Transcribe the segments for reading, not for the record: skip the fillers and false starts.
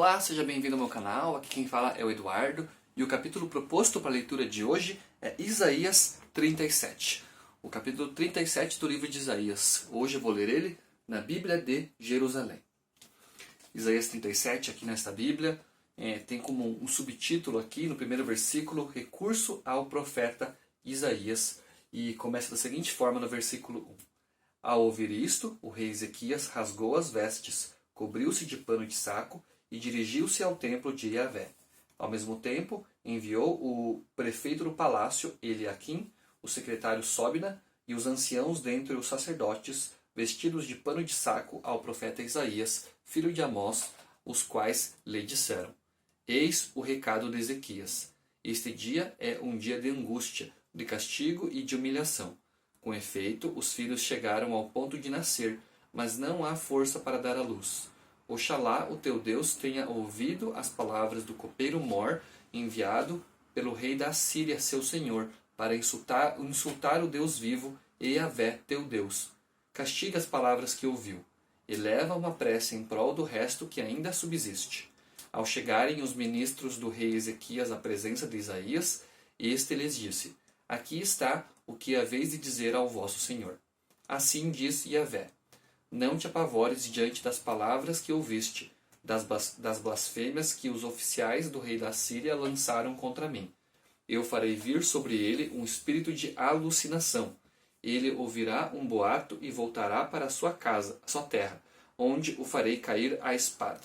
Olá, seja bem-vindo ao meu canal, aqui quem fala é o Eduardo e o capítulo proposto para a leitura de hoje é Isaías 37. O capítulo 37 do livro de Isaías. Hoje eu vou ler ele na Bíblia de Jerusalém. Isaías 37 aqui nesta Bíblia tem como um subtítulo aqui no primeiro versículo, Recurso ao profeta Isaías, e começa da seguinte forma no versículo 1. Ao ouvir isto, o rei Ezequias rasgou as vestes, cobriu-se de pano de saco e dirigiu-se ao templo de Yahvé. Ao mesmo tempo, enviou o prefeito do palácio, Eliaquim, o secretário Sobna e os anciãos dentre os sacerdotes, vestidos de pano de saco, ao profeta Isaías, filho de Amós, os quais lhe disseram: Eis o recado de Ezequias. Este dia é um dia de angústia, de castigo e de humilhação. Com efeito, os filhos chegaram ao ponto de nascer, mas não há força para dar à luz. Oxalá o teu Deus tenha ouvido as palavras do copeiro Mor, enviado pelo rei da Assíria, seu senhor, para insultar o Deus vivo e Yahvé, teu Deus. Castiga as palavras que ouviu. Eleva uma prece em prol do resto que ainda subsiste. Ao chegarem os ministros do rei Ezequias à presença de Isaías, este lhes disse: Aqui está o que haveis de dizer ao vosso senhor. Assim diz Yahvé: Não te apavores diante das palavras que ouviste, das blasfêmias que os oficiais do rei da Síria lançaram contra mim. Eu farei vir sobre ele um espírito de alucinação. Ele ouvirá um boato e voltará para a sua casa, a sua terra, onde o farei cair à espada.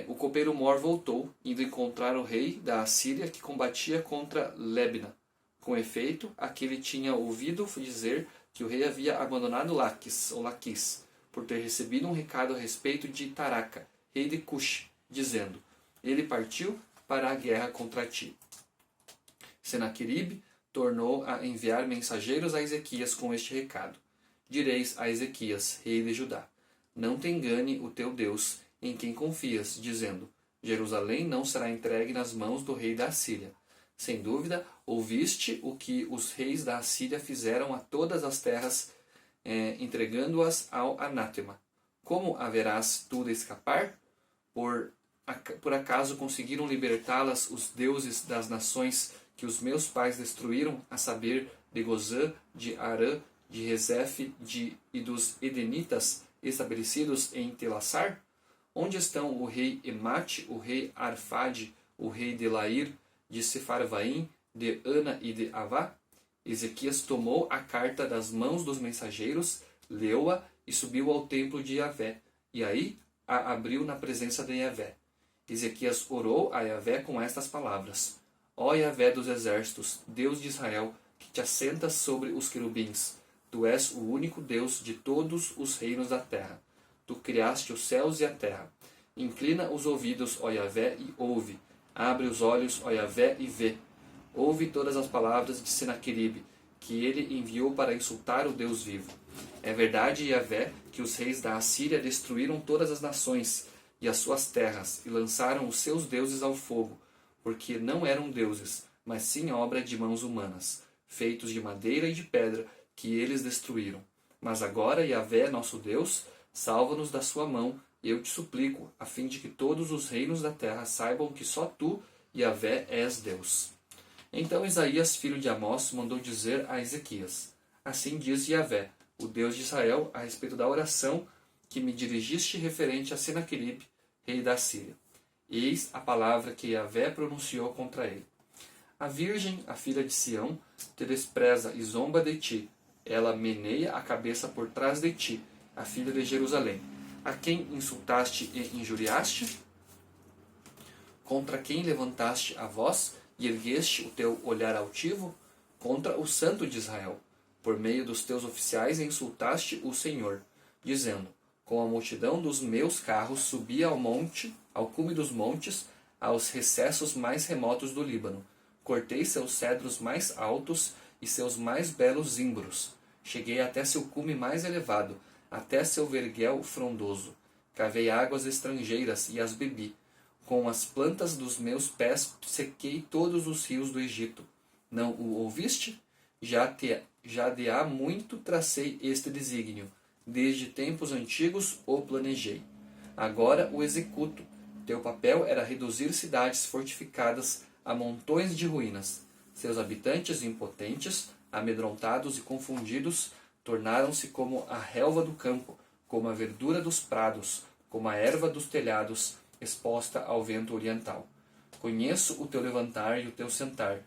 O copeiro Mor voltou, indo encontrar o rei da Assíria que combatia contra Libna. Com efeito, aquele tinha ouvido dizer que o rei havia abandonado Laquis, por ter recebido um recado a respeito de Taraca, rei de Cush, dizendo: Ele partiu para a guerra contra ti. Senaqueribe tornou a enviar mensageiros a Ezequias com este recado: Direis a Ezequias, rei de Judá: Não te engane o teu Deus, em quem confias, dizendo: Jerusalém não será entregue nas mãos do rei da Assíria. Sem dúvida, ouviste o que os reis da Assíria fizeram a todas as terras, entregando-as ao anátema. Como haverás tu de escapar? Por acaso conseguiram libertá-las os deuses das nações que os meus pais destruíram, a saber, de Gozã, de Arã, de Rezefe e dos Edenitas, estabelecidos em Telassar? Onde estão o rei Emate, o rei Arfade, o rei de Lair, de Sefarvaim, de Ana e de Avá? Ezequias tomou a carta das mãos dos mensageiros, leu-a e subiu ao templo de Yahvé, e aí a abriu na presença de Yahvé. Ezequias orou a Yahvé com estas palavras: Ó Yahvé dos exércitos, Deus de Israel, que te assentas sobre os querubins, tu és o único Deus de todos os reinos da terra. Tu criaste os céus e a terra. Inclina os ouvidos, ó Yahvé, e ouve. Abre os olhos, ó Yahvé, e vê. Ouve todas as palavras de Senaqueribe, que ele enviou para insultar o Deus vivo. É verdade, Yahvé, que os reis da Assíria destruíram todas as nações e as suas terras, e lançaram os seus deuses ao fogo, porque não eram deuses, mas sim obra de mãos humanas, feitos de madeira e de pedra, que eles destruíram. Mas agora, Yahvé, nosso Deus, salva-nos da sua mão, e eu te suplico, a fim de que todos os reinos da terra saibam que só tu, Yahvé, és Deus. Então Isaías, filho de Amós, mandou dizer a Ezequias: Assim diz Yahvé, o Deus de Israel, a respeito da oração que me dirigiste referente a Senaqueribe, rei da Síria. Eis a palavra que Yahvé pronunciou contra ele. A virgem, a filha de Sião, te despreza e zomba de ti. Ela meneia a cabeça por trás de ti, a filha de Jerusalém. A quem insultaste e injuriaste? Contra quem levantaste a voz e ergueste o teu olhar altivo? Contra o Santo de Israel. Por meio dos teus oficiais insultaste o Senhor, dizendo: Com a multidão dos meus carros subi ao monte, ao cume dos montes, aos recessos mais remotos do Líbano. Cortei seus cedros mais altos e seus mais belos zimbros. Cheguei até seu cume mais elevado, até seu verguel frondoso. Cavei águas estrangeiras e as bebi. Com as plantas dos meus pés sequei todos os rios do Egito. Não o ouviste? Já de há muito tracei este desígnio. Desde tempos antigos o planejei. Agora o executo. Teu papel era reduzir cidades fortificadas a montões de ruínas. Seus habitantes impotentes, amedrontados e confundidos, tornaram-se como a relva do campo, como a verdura dos prados, como a erva dos telhados, exposta ao vento oriental. Conheço o teu levantar e o teu sentar,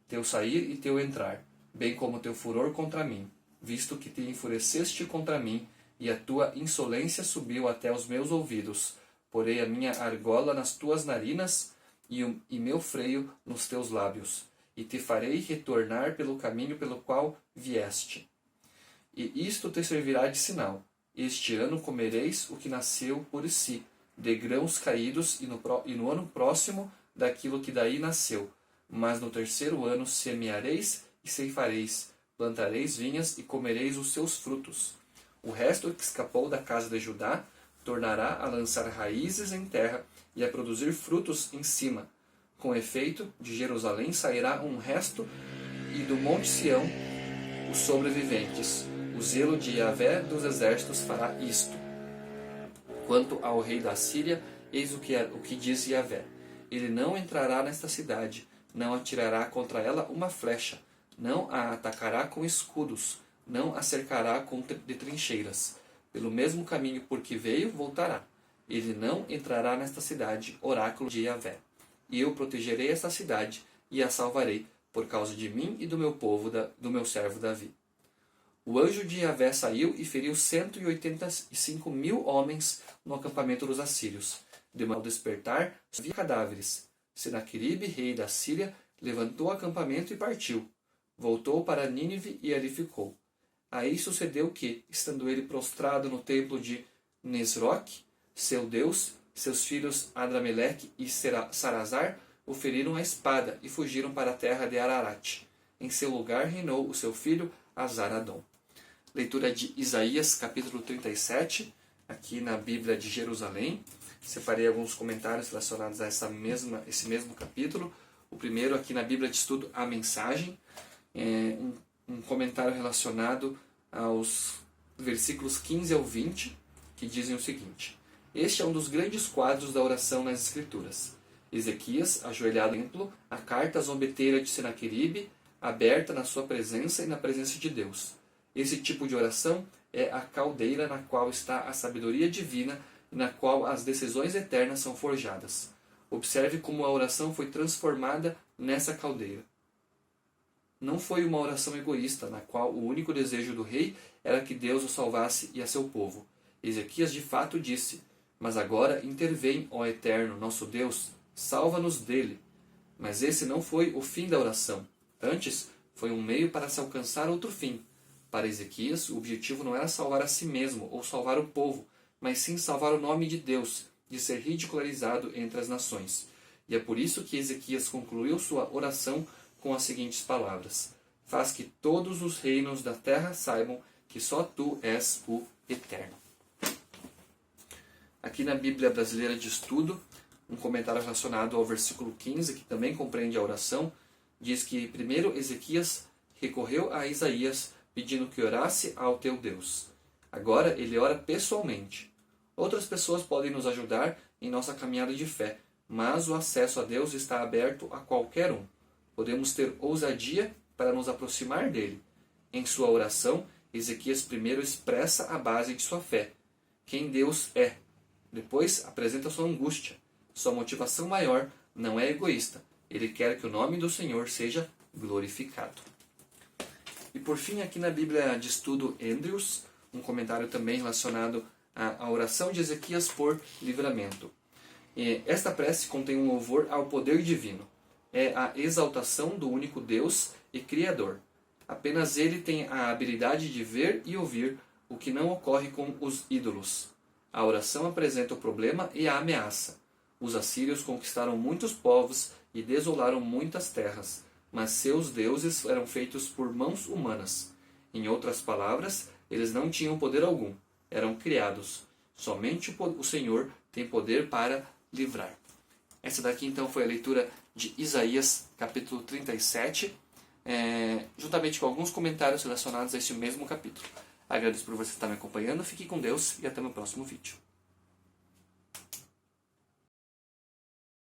teu sair e teu entrar, bem como teu furor contra mim, visto que te enfureceste contra mim, e a tua insolência subiu até os meus ouvidos. Porei a minha argola nas tuas narinas e meu freio nos teus lábios, e te farei retornar pelo caminho pelo qual vieste. E isto te servirá de sinal. Este ano comereis o que nasceu por si, de grãos caídos, e no ano próximo daquilo que daí nasceu. Mas no terceiro ano semeareis e ceifareis, plantareis vinhas e comereis os seus frutos. O resto que escapou da casa de Judá tornará a lançar raízes em terra e a produzir frutos em cima. Com efeito, de Jerusalém sairá um resto, e do monte Sião os sobreviventes. O zelo de Yahvé dos exércitos fará isto. Quanto ao rei da Síria, eis o que diz Yahvé. Ele não entrará nesta cidade, não atirará contra ela uma flecha, não a atacará com escudos, não a cercará de trincheiras. Pelo mesmo caminho por que veio, voltará. Ele não entrará nesta cidade, oráculo de Yahvé. E eu protegerei esta cidade e a salvarei, por causa de mim e do meu povo, do meu servo Davi. O anjo de Yahvé saiu e feriu 185.000 homens no acampamento dos assírios. Ao despertar, havia cadáveres. Senaqueribe, rei da Síria, levantou o acampamento e partiu. Voltou para Nínive e ali ficou. Aí sucedeu que, estando ele prostrado no templo de Nisroque, seu deus, seus filhos Adrameleque e Sarazar o feriram à espada e fugiram para a terra de Ararat. Em seu lugar reinou o seu filho Azaradom. Leitura de Isaías, capítulo 37, aqui na Bíblia de Jerusalém. Separei alguns comentários relacionados a esse mesmo capítulo. O primeiro aqui na Bíblia de Estudo, a Mensagem. Um comentário relacionado aos versículos 15 ao 20, que dizem o seguinte: Este é um dos grandes quadros da oração nas Escrituras. Ezequias, ajoelhado no templo, a carta zombeteira de Senaqueribe, aberta na sua presença e na presença de Deus. Esse tipo de oração é a caldeira na qual está a sabedoria divina e na qual as decisões eternas são forjadas. Observe como a oração foi transformada nessa caldeira. Não foi uma oração egoísta, na qual o único desejo do rei era que Deus o salvasse e a seu povo. Ezequias de fato disse: Mas agora intervém, ó Eterno, nosso Deus, salva-nos dele. Mas esse não foi o fim da oração. Antes, foi um meio para se alcançar outro fim. Para Ezequias, o objetivo não era salvar a si mesmo ou salvar o povo, mas sim salvar o nome de Deus, de ser ridicularizado entre as nações. E é por isso que Ezequias concluiu sua oração com as seguintes palavras: Faz que todos os reinos da terra saibam que só tu és o Eterno. Aqui na Bíblia Brasileira de Estudo, um comentário relacionado ao versículo 15, que também compreende a oração, diz que primeiro Ezequias recorreu a Isaías pedindo que orasse ao teu Deus. Agora ele ora pessoalmente. Outras pessoas podem nos ajudar em nossa caminhada de fé, mas o acesso a Deus está aberto a qualquer um. Podemos ter ousadia para nos aproximar dele. Em sua oração, Ezequias primeiro expressa a base de sua fé, quem Deus é. Depois apresenta sua angústia. Sua motivação maior não é egoísta. Ele quer que o nome do Senhor seja glorificado. E por fim, aqui na Bíblia de Estudo Andrews, um comentário também relacionado à oração de Ezequias por livramento. Esta prece contém um louvor ao poder divino. É a exaltação do único Deus e Criador. Apenas Ele tem a habilidade de ver e ouvir o que não ocorre com os ídolos. A oração apresenta o problema e a ameaça. Os assírios conquistaram muitos povos e desolaram muitas terras, mas seus deuses eram feitos por mãos humanas. Em outras palavras, eles não tinham poder algum, eram criados. Somente o Senhor tem poder para livrar. Essa daqui então foi a leitura de Isaías, capítulo 37, juntamente com alguns comentários relacionados a este mesmo capítulo. Agradeço por você estar me acompanhando, fique com Deus e até no próximo vídeo.